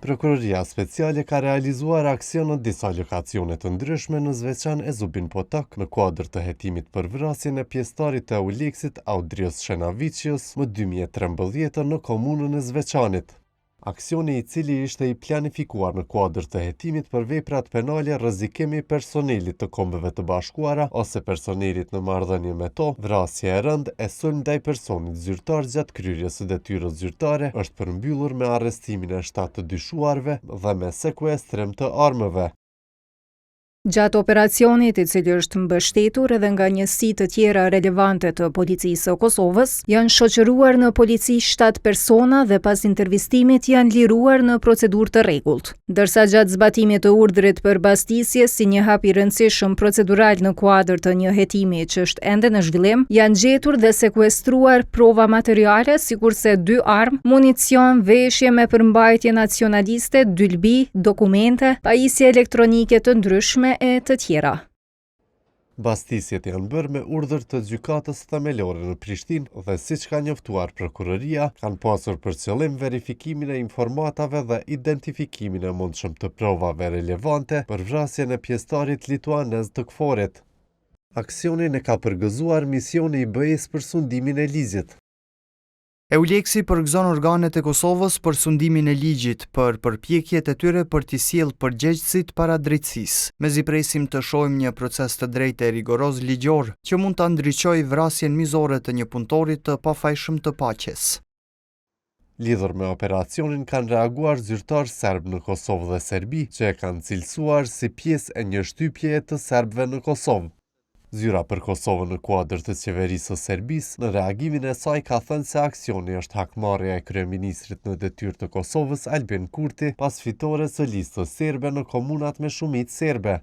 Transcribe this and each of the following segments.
Prokuroria Speciale ka realizuar aksion në disa lokacione të ndryshme në Zveçan e Zubin Potok në kuadër të hetimit për vrasjen e pjesëtarit të Euleksit Audrios Shenavicios më 2013 në komunën e Zveçanit. Aksioni i cili ishte i planifikuar në kuadër të hetimit për veprat penale rrezikimi personelit të Kombeve të Bashkuara ose personelit në marrëdhënie me to, vrasje e rëndë e sulm ndaj personit zyrtar gjatë kryerjes së detyrës zyrtare është përmbyllur me arrestimin e 7 të dyshuarve dhe me sekuestrim të armëve. Gjatë operacionit, i cili është mbështetur edhe nga njësi të tjera relevante të policisë së Kosovës, janë shoqëruar në polici 7 persona dhe pas intervistimit janë liruar në procedurë të rregullt. Ndërsa gjatë zbatimit të urdhrit për bastisje, si një hap i rëndësishëm procedural në kuadër të një hetimi që është ende në zhvillim, janë gjetur dhe sekuestruar prova materiale, sikurse 2 armë, municion, veshje me përmbajtje nacionaliste, dylbi, dokumente, pajisje elektronike të ndryshme e të tjera. Bastisjet janë bërë me urdhër të gjykatës themelore në Prishtinë dhe siç ka njoftuar prokuroria, kanë pasur për qëllim verifikimin e informatave dhe identifikimin e mundshëm të provave relevante për vrasjen e pjesëtarit lituanez të KFOR-it. Aksionin e ka përgëzuar misioni i BE-s për sundimin e ligjit. Euleksi përgëzon organet e Kosovës për sundimin e ligjit për përpjekjet e tyre për t'i sjellë përgjegjësit para drejtësisë. Mezi presim të shohim një proces të drejtë e rigoroz ligjor që mund ta ndriçojë vrasjen mizore të një punëtori të pafajshëm të paqes. Lidhur me operacionin kanë reaguar zyrtar serb në Kosovë dhe Serbi, që e kanë cilësuar si pjesë e një shtypjeje të serbëve në Kosovë. Zyra për Kosovën në kuadër të qeverisë së Serbisë në reagimin e saj ka thënë se aksioni është hakmarrja e kryeministrit në detyrë të Kosovës Albin Kurti pas fitores së listës serbe në komunat me shumicë serbe.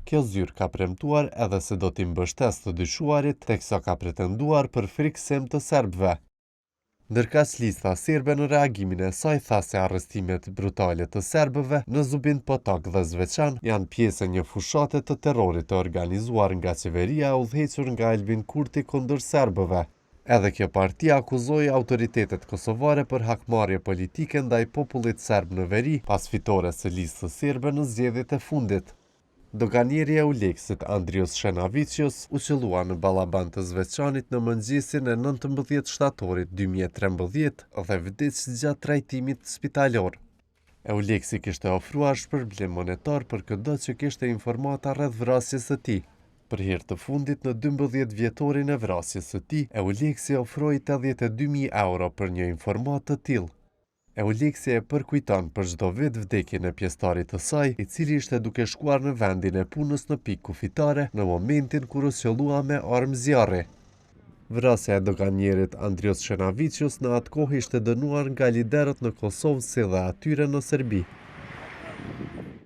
Kjo zyrë ka premtuar edhe se do t'i mbështesë të dyshuarit, teksa ka pretenduar për frikësim të serbëve. Ndërkaq lista serbe në reagimin e saj tha se arrestimet brutale të serbëve në Zubin Potok dhe Zveçan janë pjesë e një fushate të terrorit të organizuar nga qeveria e udhëhequr nga Albin Kurti kundër serbëve. Edhe kjo parti akuzoi autoritetet kosovare për hakmarrje politike ndaj popullit serb në veri pas fitores së listës serbe në zgjedhjet e fundit. Doganieri e Euleksit Andrios Shenavicios u qëllua në Ballaban të Zveçanit në mëngjesin e 19 shtatorit 2013 dhe vdes gjatë trajtimit spitalor. Euleksi kishte ofruar shpërblim monetar për çdo që kishte informata rreth vrasjes së tij. Për herë të fundit në 12 vjetorin e vrasjes së tij, Euleksi ofroi 82.000 euro për një informat të tillë. Euleksi e përkujton për çdo vit vdekjen e pjesëtarit të saj, i cili ishte duke shkuar në vendin e punës në pikë kufitare në momentin kur u qellua me armë zjarri. Vrasja e doganierit Andrios Shenavicios në atë kohë ishte dënuar nga liderët në Kosovë si dhe atyre në Serbi.